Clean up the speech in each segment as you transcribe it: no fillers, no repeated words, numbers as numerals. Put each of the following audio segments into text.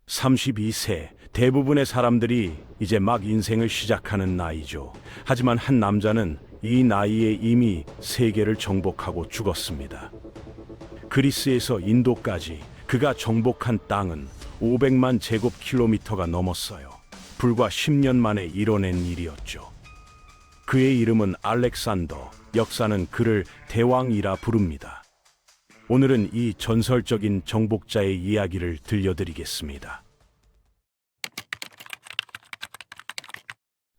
32세. 대부분의 사람들이 이제 막 인생을 시작하는 나이죠. 하지만 한 남자는 이 나이에 이미 세계를 정복하고 죽었습니다. 그리스에서 인도까지 그가 정복한 땅은 500만 제곱킬로미터가 넘었어요. 불과 10년 만에 이뤄낸 일이었죠. 그의 이름은 알렉산더, 역사는 그를 대왕이라 부릅니다. 오늘은 이 전설적인 정복자의 이야기를 들려드리겠습니다.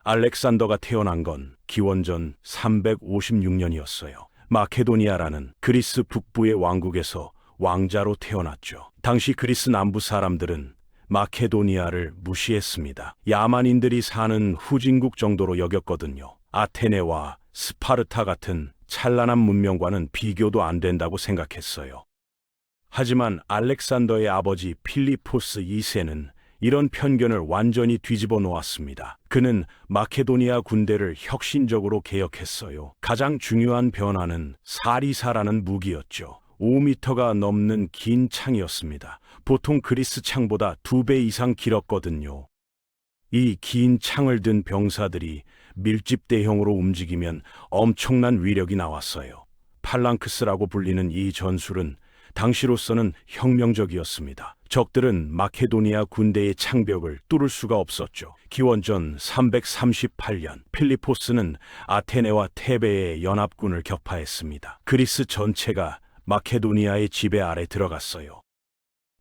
알렉산더가 태어난 건 기원전 356년이었어요. 마케도니아라는 그리스 북부의 왕국에서 왕자로 태어났죠. 당시 그리스 남부 사람들은 마케도니아를 무시했습니다. 야만인들이 사는 후진국 정도로 여겼거든요. 아테네와 스파르타 같은 찬란한 문명과는 비교도 안 된다고 생각했어요. 하지만 알렉산더의 아버지 필리포스 2세는 이런 편견을 완전히 뒤집어 놓았습니다. 그는 마케도니아 군대를 혁신적으로 개혁했어요. 가장 중요한 변화는 사리사라는 무기였죠. 5m가 넘는 긴 창이었습니다. 보통 그리스 창보다 2배 이상 길었거든요. 이 긴 창을 든 병사들이 밀집대형으로 움직이면 엄청난 위력이 나왔어요. 팔랑크스라고 불리는 이 전술은 당시로서는 혁명적이었습니다. 적들은 마케도니아 군대의 창벽을 뚫을 수가 없었죠. 기원전 338년 필리포스는 아테네와 테베의 연합군을 격파했습니다. 그리스 전체가 마케도니아의 지배 아래 들어갔어요.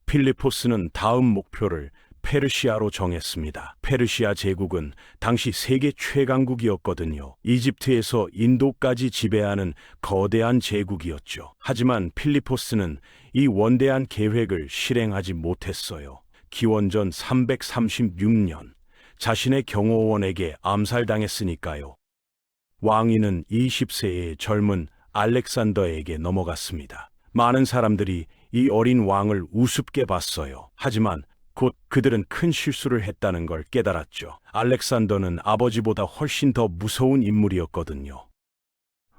필리포스는 다음 목표를 페르시아로 정했습니다. 페르시아 제국은 당시 세계 최강국이었거든요. 이집트에서 인도까지 지배하는 거대한 제국이었죠. 하지만 필리포스는 이 원대한 계획을 실행하지 못했어요. 기원전 336년 자신의 경호원에게 암살당했으니까요. 왕위는 20세의 젊은 알렉산더에게 넘어갔습니다. 많은 사람들이 이 어린 왕을 우습게 봤어요. 하지만 곧 그들은 큰 실수를 했다는 걸 깨달았죠. 알렉산더는 아버지보다 훨씬 더 무서운 인물이었거든요.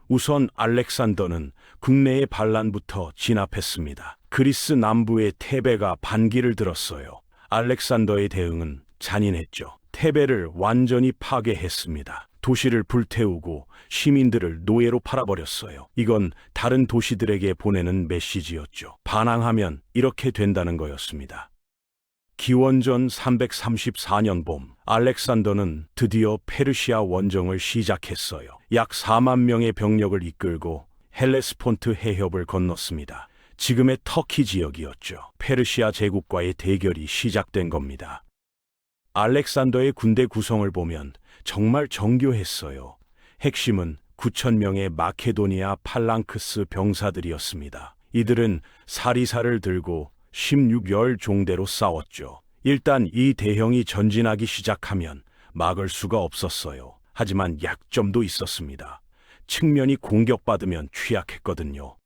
우선 알렉산더는 국내의 반란부터 진압했습니다. 그리스 남부의 테베가 반기를 들었어요. 알렉산더의 대응은 잔인했죠. 테베를 완전히 파괴했습니다. 도시를 불태우고 시민들을 노예로 팔아버렸어요. 이건 다른 도시들에게 보내는 메시지였죠. 반항하면 이렇게 된다는 거였습니다. 기원전 334년 봄, 알렉산더는 드디어 페르시아 원정을 시작했어요. 약 4만 명의 병력을 이끌고 헬레스폰트 해협을 건넜습니다. 지금의 터키 지역이었죠. 페르시아 제국과의 대결이 시작된 겁니다. 알렉산더의 군대 구성을 보면 정말 정교했어요. 핵심은 9,000명의 마케도니아 팔랑크스 병사들이었습니다. 이들은 사리사를 들고 16열 종대로 싸웠죠. 일단 이 대형이 전진하기 시작하면 막을 수가 없었어요. 하지만 약점도 있었습니다. 측면이 공격받으면 취약했거든요.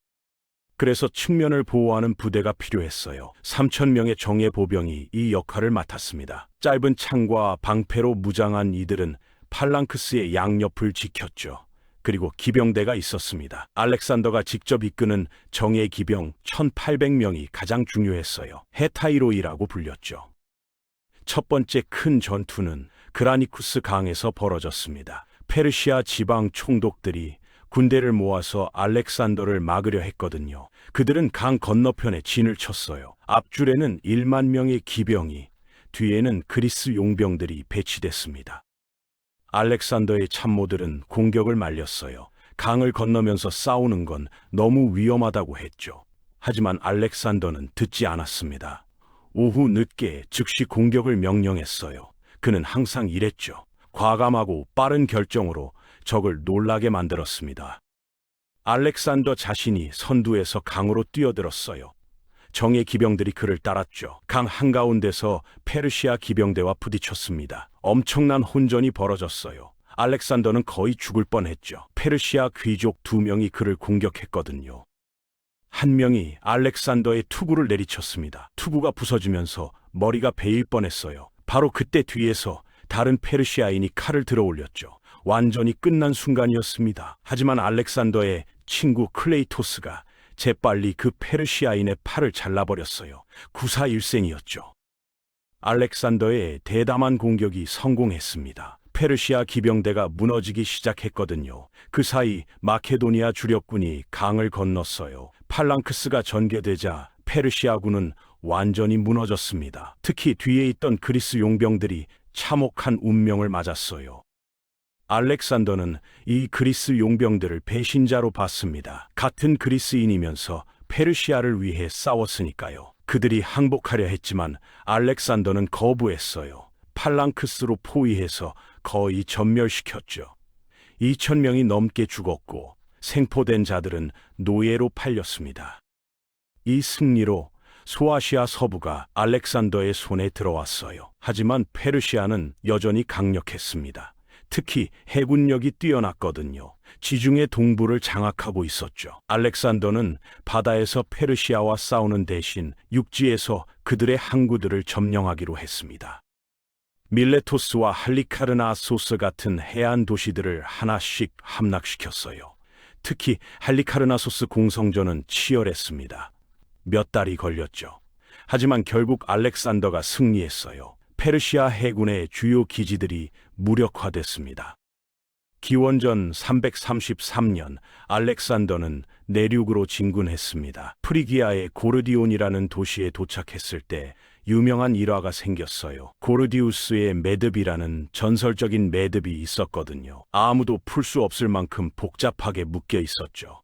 그래서 측면을 보호하는 부대가 필요했어요. 3,000명의 정예 보병이 이 역할을 맡았습니다. 짧은 창과 방패로 무장한 이들은 팔랑크스의 양옆을 지켰죠. 그리고 기병대가 있었습니다. 알렉산더가 직접 이끄는 정예 기병 1,800명이 가장 중요했어요. 헤타이로이라고 불렸죠. 첫 번째 큰 전투는 그라니쿠스 강에서 벌어졌습니다. 페르시아 지방 총독들이 군대를 모아서 알렉산더를 막으려 했거든요. 그들은 강 건너편에 진을 쳤어요. 앞줄에는 1만 명의 기병이, 뒤에는 그리스 용병들이 배치됐습니다. 알렉산더의 참모들은 공격을 말렸어요. 강을 건너면서 싸우는 건 너무 위험하다고 했죠. 하지만 알렉산더는 듣지 않았습니다. 오후 늦게 즉시 공격을 명령했어요. 그는 항상 이랬죠. 과감하고 빠른 결정으로 적을 놀라게 만들었습니다. 알렉산더 자신이 선두에서 강으로 뛰어들었어요. 정예 기병들이 그를 따랐죠. 강 한가운데서 페르시아 기병대와 부딪혔습니다. 엄청난 혼전이 벌어졌어요. 알렉산더는 거의 죽을 뻔했죠. 페르시아 귀족 2명이 그를 공격했거든요. 한 명이 알렉산더의 투구를 내리쳤습니다. 투구가 부서지면서 머리가 베일 뻔했어요. 바로 그때 뒤에서 다른 페르시아인이 칼을 들어 올렸죠. 완전히 끝난 순간이었습니다. 하지만 알렉산더의 친구 클레이토스가 재빨리 그 페르시아인의 팔을 잘라버렸어요. 구사일생이었죠. 알렉산더의 대담한 공격이 성공했습니다. 페르시아 기병대가 무너지기 시작했거든요. 그 사이 마케도니아 주력군이 강을 건넜어요. 팔랑크스가 전개되자 페르시아군은 완전히 무너졌습니다. 특히 뒤에 있던 그리스 용병들이 참혹한 운명을 맞았어요. 알렉산더는 이 그리스 용병들을 배신자로 봤습니다. 같은 그리스인이면서 페르시아를 위해 싸웠으니까요. 그들이 항복하려 했지만 알렉산더는 거부했어요. 팔랑크스로 포위해서 거의 전멸시켰죠. 2,000명이 넘게 죽었고 생포된 자들은 노예로 팔렸습니다. 이 승리로 소아시아 서부가 알렉산더의 손에 들어왔어요. 하지만 페르시아는 여전히 강력했습니다. 특히 해군력이 뛰어났거든요. 지중해 동부를 장악하고 있었죠. 알렉산더는 바다에서 페르시아와 싸우는 대신 육지에서 그들의 항구들을 점령하기로 했습니다. 밀레토스와 할리카르나소스 같은 해안 도시들을 하나씩 함락시켰어요. 특히 할리카르나소스 공성전은 치열했습니다. 몇 달이 걸렸죠. 하지만 결국 알렉산더가 승리했어요. 페르시아 해군의 주요 기지들이 무력화됐습니다. 기원전 333년 알렉산더는 내륙으로 진군했습니다. 프리기아의 고르디온이라는 도시에 도착했을 때 유명한 일화가 생겼어요. 고르디우스의 매듭이라는 전설적인 매듭이 있었거든요. 아무도 풀 수 없을 만큼 복잡하게 묶여 있었죠.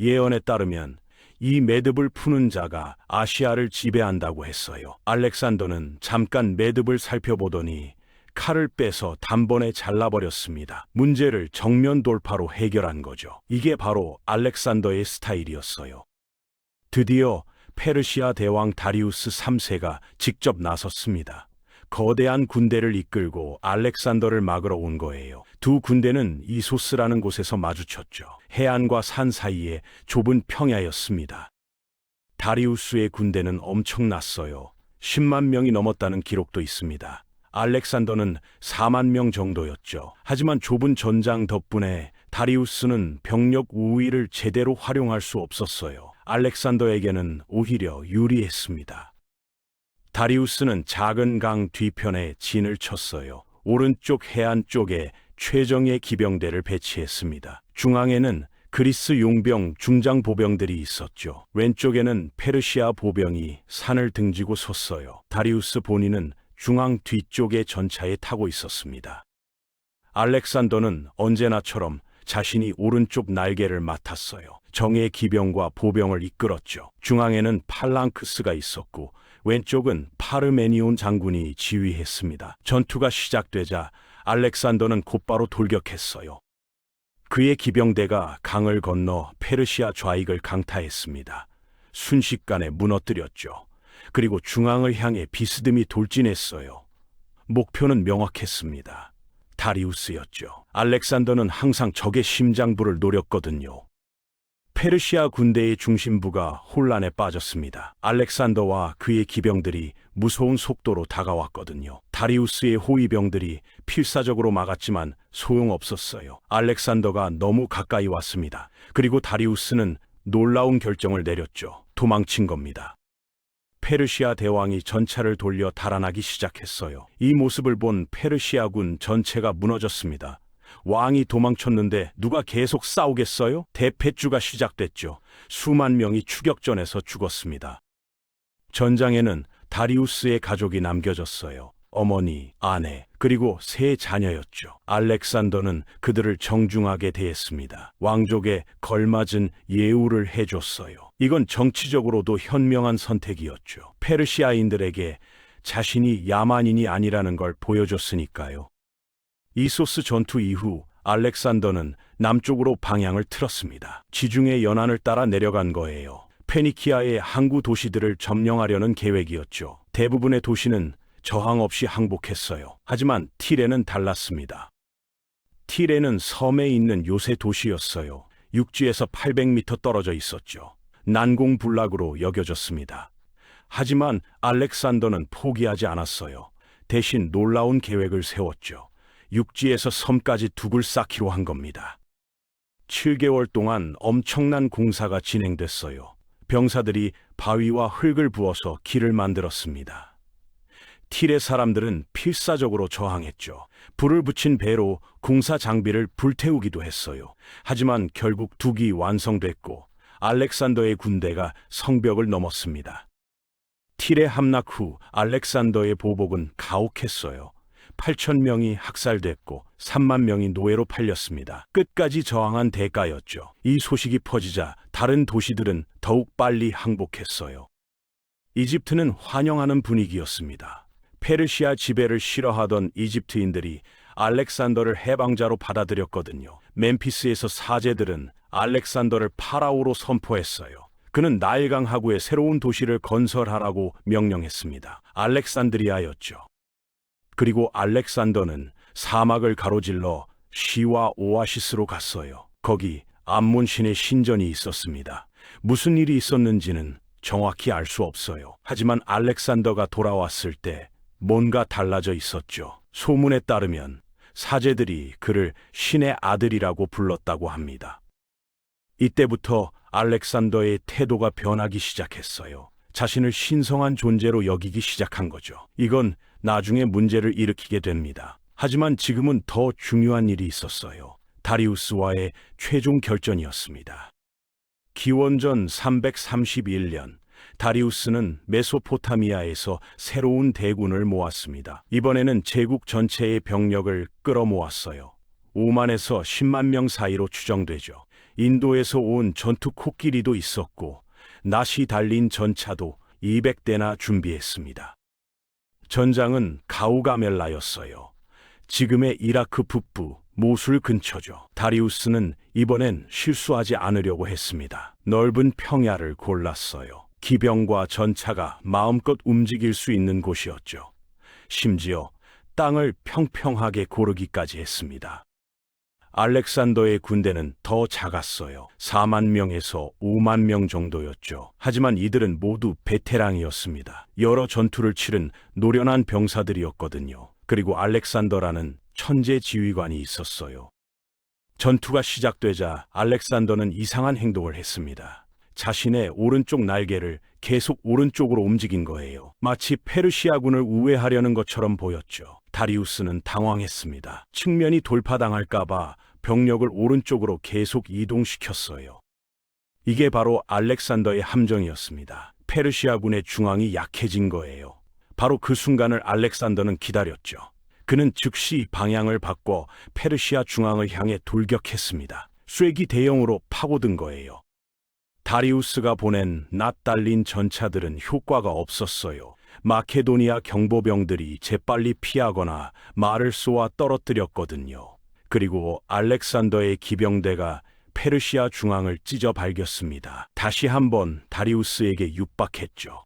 예언에 따르면 이 매듭을 푸는 자가 아시아를 지배한다고 했어요. 알렉산더는 잠깐 매듭을 살펴보더니 칼을 빼서 단번에 잘라버렸습니다. 문제를 정면 돌파로 해결한 거죠. 이게 바로 알렉산더의 스타일이었어요. 드디어 페르시아 대왕 다리우스 3세가 직접 나섰습니다. 거대한 군대를 이끌고 알렉산더를 막으러 온 거예요. 두 군대는 이소스라는 곳에서 마주쳤죠. 해안과 산 사이에 좁은 평야였습니다. 다리우스의 군대는 엄청났어요. 10만 명이 넘었다는 기록도 있습니다. 알렉산더는 4만 명 정도였죠. 하지만 좁은 전장 덕분에 다리우스는 병력 우위를 제대로 활용할 수 없었어요. 알렉산더에게는 오히려 유리했습니다. 다리우스는 작은 강 뒤편에 진을 쳤어요. 오른쪽 해안 쪽에 최정예 기병대를 배치했습니다. 중앙에는 그리스 용병 중장 보병들이 있었죠. 왼쪽에는 페르시아 보병이 산을 등지고 섰어요. 다리우스 본인은 중앙 뒤쪽의 전차에 타고 있었습니다. 알렉산더는 언제나처럼 자신이 오른쪽 날개를 맡았어요. 정예 기병과 보병을 이끌었죠. 중앙에는 팔랑크스가 있었고 왼쪽은 파르메니온 장군이 지휘했습니다. 전투가 시작되자 알렉산더는 곧바로 돌격했어요. 그의 기병대가 강을 건너 페르시아 좌익을 강타했습니다. 순식간에 무너뜨렸죠. 그리고 중앙을 향해 비스듬히 돌진했어요. 목표는 명확했습니다. 다리우스였죠. 알렉산더는 항상 적의 심장부를 노렸거든요. 페르시아 군대의 중심부가 혼란에 빠졌습니다. 알렉산더와 그의 기병들이 무서운 속도로 다가왔거든요. 다리우스의 호위병들이 필사적으로 막았지만 소용없었어요. 알렉산더가 너무 가까이 왔습니다. 그리고 다리우스는 놀라운 결정을 내렸죠. 도망친 겁니다. 페르시아 대왕이 전차를 돌려 달아나기 시작했어요. 이 모습을 본 페르시아군 전체가 무너졌습니다. 왕이 도망쳤는데 누가 계속 싸우겠어요? 대패주가 시작됐죠. 수만 명이 추격전에서 죽었습니다. 전장에는 다리우스의 가족이 남겨졌어요. 어머니, 아내, 그리고 세 자녀였죠. 알렉산더는 그들을 정중하게 대했습니다. 왕족에 걸맞은 예우를 해줬어요. 이건 정치적으로도 현명한 선택이었죠. 페르시아인들에게 자신이 야만인이 아니라는 걸 보여줬으니까요. 이소스 전투 이후 알렉산더는 남쪽으로 방향을 틀었습니다. 지중해 연안을 따라 내려간 거예요. 페니키아의 항구 도시들을 점령하려는 계획이었죠. 대부분의 도시는 저항 없이 항복했어요. 하지만 티레는 달랐습니다. 티레는 섬에 있는 요새 도시였어요. 육지에서 800m 떨어져 있었죠. 난공불락으로 여겨졌습니다. 하지만 알렉산더는 포기하지 않았어요. 대신 놀라운 계획을 세웠죠. 육지에서 섬까지 둑을 쌓기로 한 겁니다. 7개월 동안 엄청난 공사가 진행됐어요. 병사들이 바위와 흙을 부어서 길을 만들었습니다. 틸의 사람들은 필사적으로 저항했죠. 불을 붙인 배로 군사 장비를 불태우기도 했어요. 하지만 결국 둑이 완성됐고 알렉산더의 군대가 성벽을 넘었습니다. 틸의 함락 후 알렉산더의 보복은 가혹했어요. 8,000명이 학살됐고 3만 명이 노예로 팔렸습니다. 끝까지 저항한 대가였죠. 이 소식이 퍼지자 다른 도시들은 더욱 빨리 항복했어요. 이집트는 환영하는 분위기였습니다. 페르시아 지배를 싫어하던 이집트인들이 알렉산더를 해방자로 받아들였거든요. 멤피스에서 사제들은 알렉산더를 파라오로 선포했어요. 그는 나일강 하구에 새로운 도시를 건설하라고 명령했습니다. 알렉산드리아였죠. 그리고 알렉산더는 사막을 가로질러 시와 오아시스로 갔어요. 거기 암몬 신의 신전이 있었습니다. 무슨 일이 있었는지는 정확히 알 수 없어요. 하지만 알렉산더가 돌아왔을 때 뭔가 달라져 있었죠. 소문에 따르면 사제들이 그를 신의 아들이라고 불렀다고 합니다. 이때부터 알렉산더의 태도가 변하기 시작했어요. 자신을 신성한 존재로 여기기 시작한 거죠. 이건 나중에 문제를 일으키게 됩니다. 하지만 지금은 더 중요한 일이 있었어요. 다리우스와의 최종 결전이었습니다. 기원전 331년, 다리우스는 메소포타미아에서 새로운 대군을 모았습니다. 이번에는 제국 전체의 병력을 끌어모았어요. 5만에서 10만 명 사이로 추정되죠. 인도에서 온 전투 코끼리도 있었고 낫이 달린 전차도 200대나 준비했습니다. 전장은 가우가멜라였어요. 지금의 이라크 북부 모술 근처죠. 다리우스는 이번엔 실수하지 않으려고 했습니다. 넓은 평야를 골랐어요. 기병과 전차가 마음껏 움직일 수 있는 곳이었죠. 심지어 땅을 평평하게 고르기까지 했습니다. 알렉산더의 군대는 더 작았어요. 4만 명에서 5만 명 정도였죠. 하지만 이들은 모두 베테랑이었습니다. 여러 전투를 치른 노련한 병사들이었거든요. 그리고 알렉산더라는 천재 지휘관이 있었어요. 전투가 시작되자 알렉산더는 이상한 행동을 했습니다. 자신의 오른쪽 날개를 계속 오른쪽으로 움직인 거예요. 마치 페르시아군을 우회하려는 것처럼 보였죠. 다리우스는 당황했습니다. 측면이 돌파당할까봐 병력을 오른쪽으로 계속 이동시켰어요. 이게 바로 알렉산더의 함정이었습니다. 페르시아군의 중앙이 약해진 거예요. 바로 그 순간을 알렉산더는 기다렸죠. 그는 즉시 방향을 바꿔 페르시아 중앙을 향해 돌격했습니다. 쐐기 대형으로 파고든 거예요. 다리우스가 보낸 낫 달린 전차들은 효과가 없었어요. 마케도니아 경보병들이 재빨리 피하거나 말을 쏘아 떨어뜨렸거든요. 그리고 알렉산더의 기병대가 페르시아 중앙을 찢어 발겼습니다. 다시 한번 다리우스에게 육박했죠.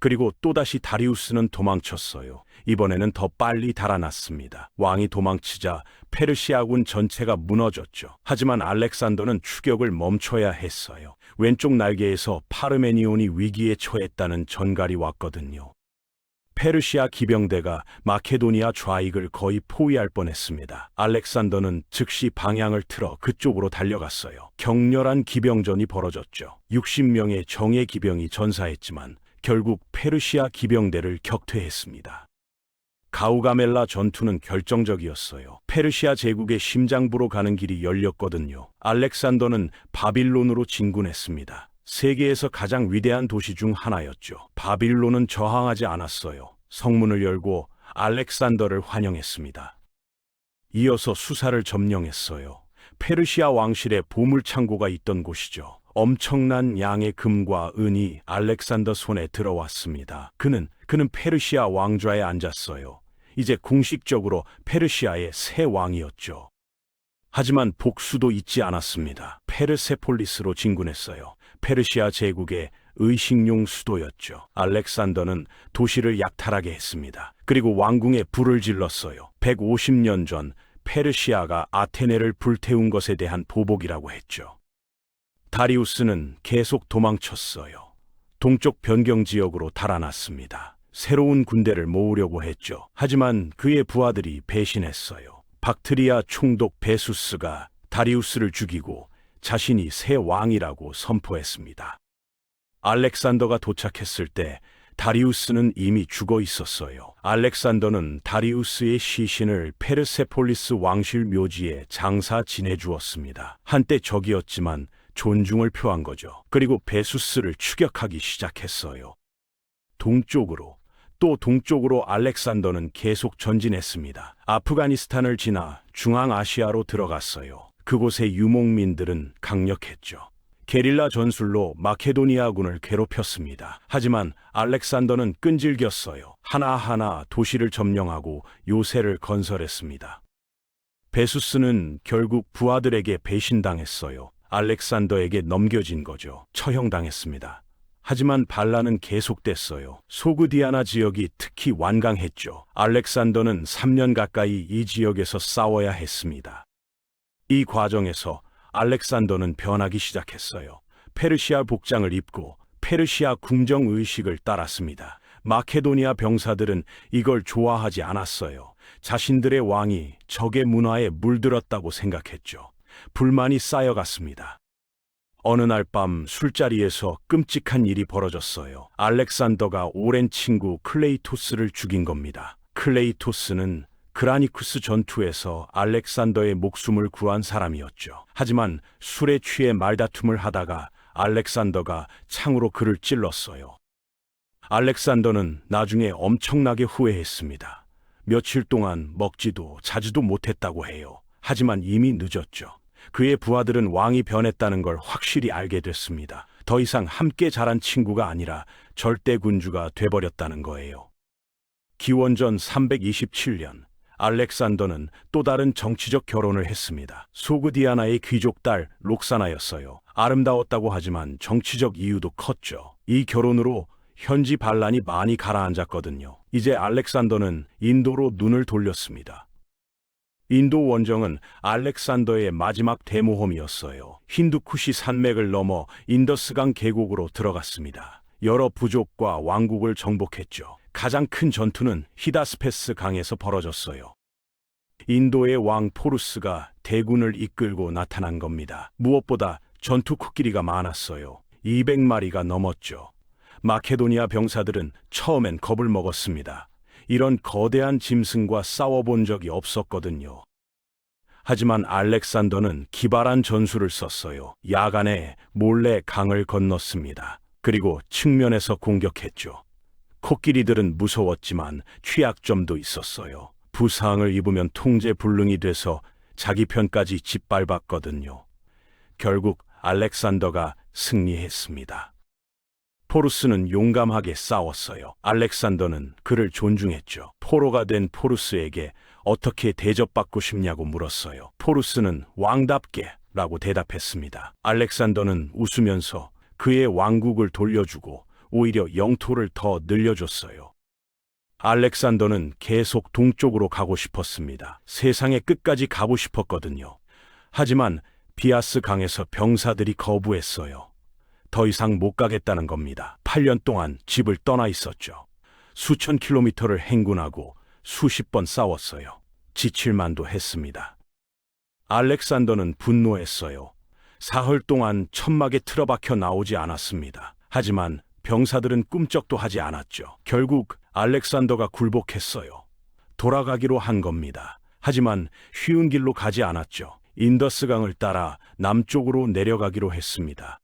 그리고 또다시 다리우스는 도망쳤어요. 이번에는 더 빨리 달아났습니다. 왕이 도망치자 페르시아군 전체가 무너졌죠. 하지만 알렉산더는 추격을 멈춰야 했어요. 왼쪽 날개에서 파르메니온이 위기에 처했다는 전갈이 왔거든요. 페르시아 기병대가 마케도니아 좌익을 거의 포위할 뻔했습니다. 알렉산더는 즉시 방향을 틀어 그쪽으로 달려갔어요. 격렬한 기병전이 벌어졌죠. 60명의 정예 기병이 전사했지만 결국 페르시아 기병대를 격퇴했습니다. 가우가멜라 전투는 결정적이었어요. 페르시아 제국의 심장부로 가는 길이 열렸거든요. 알렉산더는 바빌론으로 진군했습니다. 세계에서 가장 위대한 도시 중 하나였죠. 바빌론은 저항하지 않았어요. 성문을 열고 알렉산더를 환영했습니다. 이어서 수사를 점령했어요. 페르시아 왕실의 보물창고가 있던 곳이죠. 엄청난 양의 금과 은이 알렉산더 손에 들어왔습니다. 그는 페르시아 왕좌에 앉았어요. 이제 공식적으로 페르시아의 새 왕이었죠. 하지만 복수도 잊지 않았습니다. 페르세폴리스로 진군했어요. 페르시아 제국의 의식용 수도였죠. 알렉산더는 도시를 약탈하게 했습니다. 그리고 왕궁에 불을 질렀어요. 150년 전 페르시아가 아테네를 불태운 것에 대한 보복이라고 했죠. 다리우스는 계속 도망쳤어요. 동쪽 변경 지역으로 달아났습니다. 새로운 군대를 모으려고 했죠. 하지만 그의 부하들이 배신했어요. 박트리아 총독 베수스가 다리우스를 죽이고 자신이 새 왕이라고 선포했습니다. 알렉산더가 도착했을 때 다리우스는 이미 죽어 있었어요. 알렉산더는 다리우스의 시신을 페르세폴리스 왕실 묘지에 장사 지내주었습니다. 한때 적이었지만 존중을 표한 거죠. 그리고 베수스를 추격하기 시작했어요. 동쪽으로, 또 동쪽으로 알렉산더는 계속 전진했습니다. 아프가니스탄을 지나 중앙아시아로 들어갔어요. 그곳의 유목민들은 강력했죠. 게릴라 전술로 마케도니아군을 괴롭혔습니다. 하지만 알렉산더는 끈질겼어요. 하나하나 도시를 점령하고 요새를 건설했습니다. 베수스는 결국 부하들에게 배신당했어요. 알렉산더에게 넘겨진 거죠. 처형당했습니다. 하지만 반란은 계속됐어요. 소그디아나 지역이 특히 완강했죠. 알렉산더는 3년 가까이 이 지역에서 싸워야 했습니다. 이 과정에서 알렉산더는 변하기 시작했어요. 페르시아 복장을 입고 페르시아 궁정 의식을 따랐습니다. 마케도니아 병사들은 이걸 좋아하지 않았어요. 자신들의 왕이 적의 문화에 물들었다고 생각했죠. 불만이 쌓여갔습니다. 어느 날 밤 술자리에서 끔찍한 일이 벌어졌어요. 알렉산더가 오랜 친구 클레이토스를 죽인 겁니다. 클레이토스는 그라니쿠스 전투에서 알렉산더의 목숨을 구한 사람이었죠. 하지만 술에 취해 말다툼을 하다가 알렉산더가 창으로 그를 찔렀어요. 알렉산더는 나중에 엄청나게 후회했습니다. 며칠 동안 먹지도 자지도 못했다고 해요. 하지만 이미 늦었죠. 그의 부하들은 왕이 변했다는 걸 확실히 알게 됐습니다. 더 이상 함께 자란 친구가 아니라 절대 군주가 돼버렸다는 거예요. 기원전 327년 알렉산더는 또 다른 정치적 결혼을 했습니다. 소그디아나의 귀족 딸 록사나였어요. 아름다웠다고 하지만 정치적 이유도 컸죠. 이 결혼으로 현지 반란이 많이 가라앉았거든요. 이제 알렉산더는 인도로 눈을 돌렸습니다. 인도 원정은 알렉산더의 마지막 대모험이었어요. 힌두쿠시 산맥을 넘어 인더스강 계곡으로 들어갔습니다. 여러 부족과 왕국을 정복했죠. 가장 큰 전투는 히다스페스 강에서 벌어졌어요. 인도의 왕 포루스가 대군을 이끌고 나타난 겁니다. 무엇보다 전투 코끼리가 많았어요. 200마리가 넘었죠. 마케도니아 병사들은 처음엔 겁을 먹었습니다. 이런 거대한 짐승과 싸워본 적이 없었거든요. 하지만 알렉산더는 기발한 전술을 썼어요. 야간에 몰래 강을 건넜습니다. 그리고 측면에서 공격했죠. 코끼리들은 무서웠지만 취약점도 있었어요. 부상을 입으면 통제불능이 돼서 자기 편까지 짓밟았거든요. 결국 알렉산더가 승리했습니다. 포루스는 용감하게 싸웠어요. 알렉산더는 그를 존중했죠. 포로가 된 포루스에게 어떻게 대접받고 싶냐고 물었어요. 포루스는 왕답게 라고 대답했습니다. 알렉산더는 웃으면서 그의 왕국을 돌려주고 오히려 영토를 더 늘려줬어요. 알렉산더는 계속 동쪽으로 가고 싶었습니다. 세상의 끝까지 가고 싶었거든요. 하지만 비아스 강에서 병사들이 거부했어요. 더 이상 못 가겠다는 겁니다. 8년 동안 집을 떠나 있었죠. 수천 킬로미터를 행군하고 수십 번 싸웠어요. 지칠만도 했습니다. 알렉산더는 분노했어요. 사흘 동안 천막에 틀어박혀 나오지 않았습니다. 하지만 병사들은 꿈쩍도 하지 않았죠. 결국 알렉산더가 굴복했어요. 돌아가기로 한 겁니다. 하지만 쉬운 길로 가지 않았죠. 인더스강을 따라 남쪽으로 내려가기로 했습니다.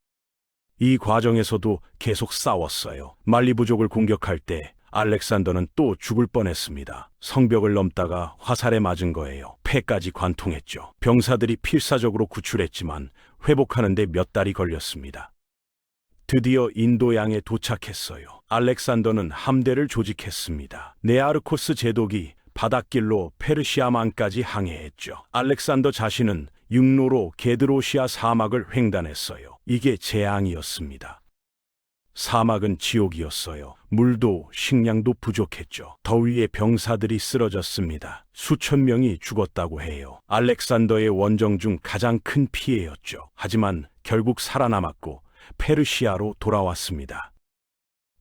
이 과정에서도 계속 싸웠어요. 말리 부족을 공격할 때 알렉산더는 또 죽을 뻔했습니다. 성벽을 넘다가 화살에 맞은 거예요. 폐까지 관통했죠. 병사들이 필사적으로 구출했지만 회복하는 데 몇 달이 걸렸습니다. 드디어 인도양에 도착했어요. 알렉산더는 함대를 조직했습니다. 네아르코스 제독이 바닷길로 페르시아만까지 항해했죠. 알렉산더 자신은 육로로 게드로시아 사막을 횡단했어요. 이게 재앙이었습니다. 사막은 지옥이었어요. 물도 식량도 부족했죠. 더위에 병사들이 쓰러졌습니다. 수천 명이 죽었다고 해요. 알렉산더의 원정 중 가장 큰 피해였죠. 하지만 결국 살아남았고 페르시아로 돌아왔습니다.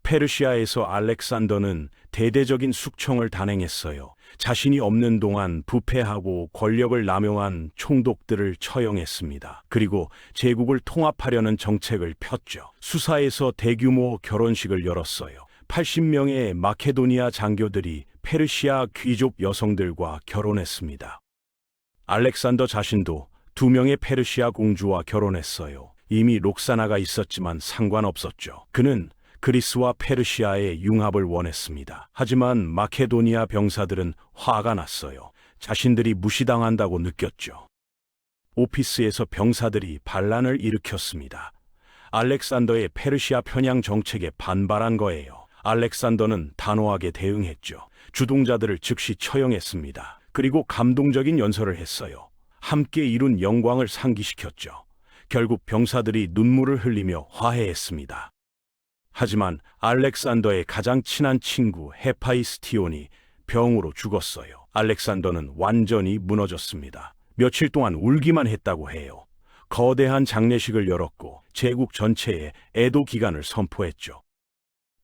페르시아에서 알렉산더는 대대적인 숙청을 단행했어요. 자신이 없는 동안 부패하고 권력을 남용한 총독들을 처형했습니다. 그리고 제국을 통합하려는 정책을 폈죠. 수사에서 대규모 결혼식을 열었어요. 80명의 마케도니아 장교들이 페르시아 귀족 여성들과 결혼했습니다. 알렉산더 자신도 2명의 페르시아 공주와 결혼했어요. 이미 록사나가 있었지만 상관없었죠. 그는 그리스와 페르시아의 융합을 원했습니다. 하지만 마케도니아 병사들은 화가 났어요. 자신들이 무시당한다고 느꼈죠. 오피스에서 병사들이 반란을 일으켰습니다. 알렉산더의 페르시아 편향 정책에 반발한 거예요. 알렉산더는 단호하게 대응했죠. 주동자들을 즉시 처형했습니다. 그리고 감동적인 연설을 했어요. 함께 이룬 영광을 상기시켰죠. 결국 병사들이 눈물을 흘리며 화해했습니다. 하지만 알렉산더의 가장 친한 친구 헤파이스티온이 병으로 죽었어요. 알렉산더는 완전히 무너졌습니다. 며칠 동안 울기만 했다고 해요. 거대한 장례식을 열었고 제국 전체에 애도 기간을 선포했죠.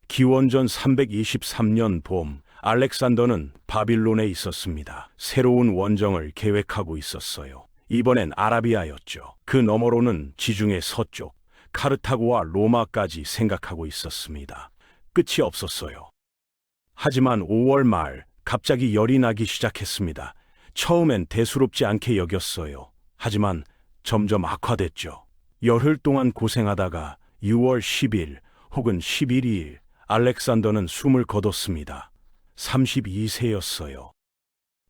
기원전 323년 봄, 알렉산더는 바빌론에 있었습니다. 새로운 원정을 계획하고 있었어요. 이번엔 아라비아였죠. 그 너머로는 지중해 서쪽, 카르타고와 로마까지 생각하고 있었습니다. 끝이 없었어요. 하지만 5월 말 갑자기 열이 나기 시작했습니다. 처음엔 대수롭지 않게 여겼어요. 하지만 점점 악화됐죠. 열흘 동안 고생하다가 6월 10일 혹은 11일 알렉산더는 숨을 거뒀습니다. 32세였어요.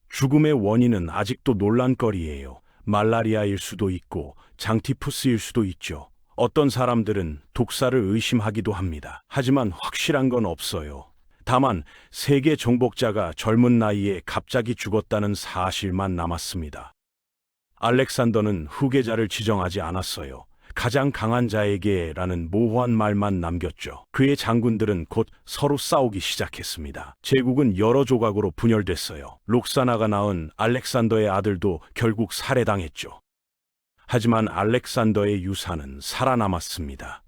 죽음의 원인은 아직도 논란거리예요. 말라리아일 수도 있고 장티푸스일 수도 있죠. 어떤 사람들은 독사를 의심하기도 합니다. 하지만 확실한 건 없어요. 다만 세계 정복자가 젊은 나이에 갑자기 죽었다는 사실만 남았습니다. 알렉산더는 후계자를 지정하지 않았어요. 가장 강한 자에게라는 모호한 말만 남겼죠. 그의 장군들은 곧 서로 싸우기 시작했습니다. 제국은 여러 조각으로 분열됐어요. 록사나가 낳은 알렉산더의 아들도 결국 살해당했죠. 하지만 알렉산더의 유산은 살아남았습니다.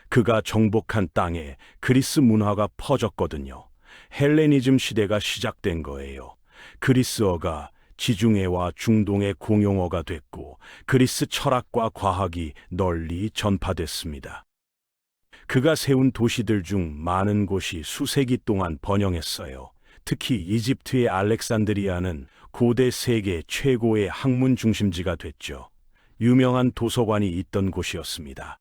그가 정복한 땅에 그리스 문화가 퍼졌거든요. 헬레니즘 시대가 시작된 거예요. 그리스어가 지중해와 중동의 공용어가 됐고 그리스 철학과 과학이 널리 전파됐습니다. 그가 세운 도시들 중 많은 곳이 수세기 동안 번영했어요. 특히 이집트의 알렉산드리아는 고대 세계 최고의 학문 중심지가 됐죠. 유명한 도서관이 있던 곳이었습니다.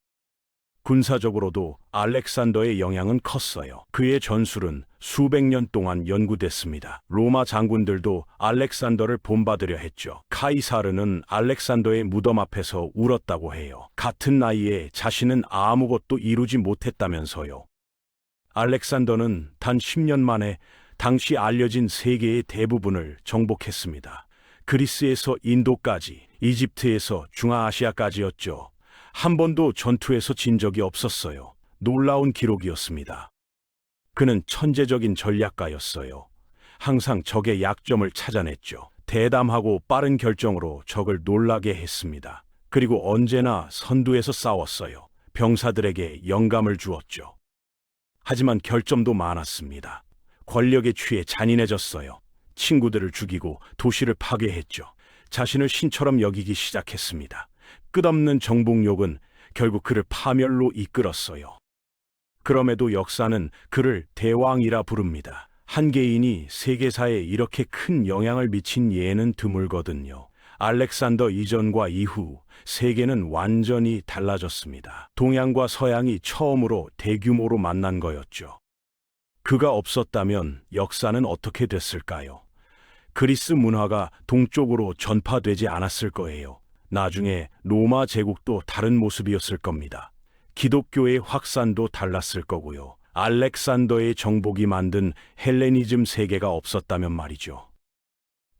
군사적으로도 알렉산더의 영향은 컸어요. 그의 전술은 수백 년 동안 연구됐습니다. 로마 장군들도 알렉산더를 본받으려 했죠. 카이사르는 알렉산더의 무덤 앞에서 울었다고 해요. 같은 나이에 자신은 아무것도 이루지 못했다면서요. 알렉산더는 단 10년 만에 당시 알려진 세계의 대부분을 정복했습니다. 그리스에서 인도까지, 이집트에서 중아아시아까지였죠. 한 번도 전투에서 진 적이 없었어요. 놀라운 기록이었습니다. 그는 천재적인 전략가였어요. 항상 적의 약점을 찾아냈죠. 대담하고 빠른 결정으로 적을 놀라게 했습니다. 그리고 언제나 선두에서 싸웠어요. 병사들에게 영감을 주었죠. 하지만 결점도 많았습니다. 권력에 취해 잔인해졌어요. 친구들을 죽이고 도시를 파괴했죠. 자신을 신처럼 여기기 시작했습니다. 끝없는 정복욕은 결국 그를 파멸로 이끌었어요. 그럼에도 역사는 그를 대왕이라 부릅니다. 한 개인이 세계사에 이렇게 큰 영향을 미친 예는 드물거든요. 알렉산더 이전과 이후 세계는 완전히 달라졌습니다. 동양과 서양이 처음으로 대규모로 만난 거였죠. 그가 없었다면 역사는 어떻게 됐을까요? 그리스 문화가 동쪽으로 전파되지 않았을 거예요. 나중에 로마 제국도 다른 모습이었을 겁니다. 기독교의 확산도 달랐을 거고요. 알렉산더의 정복이 만든 헬레니즘 세계가 없었다면 말이죠.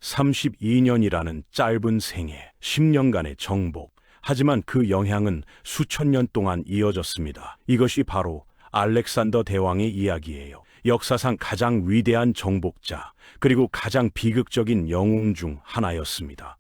32년이라는 짧은 생애, 10년간의 정복. 하지만 그 영향은 수천 년 동안 이어졌습니다. 이것이 바로 알렉산더 대왕의 이야기예요. 역사상 가장 위대한 정복자, 그리고 가장 비극적인 영웅 중 하나였습니다.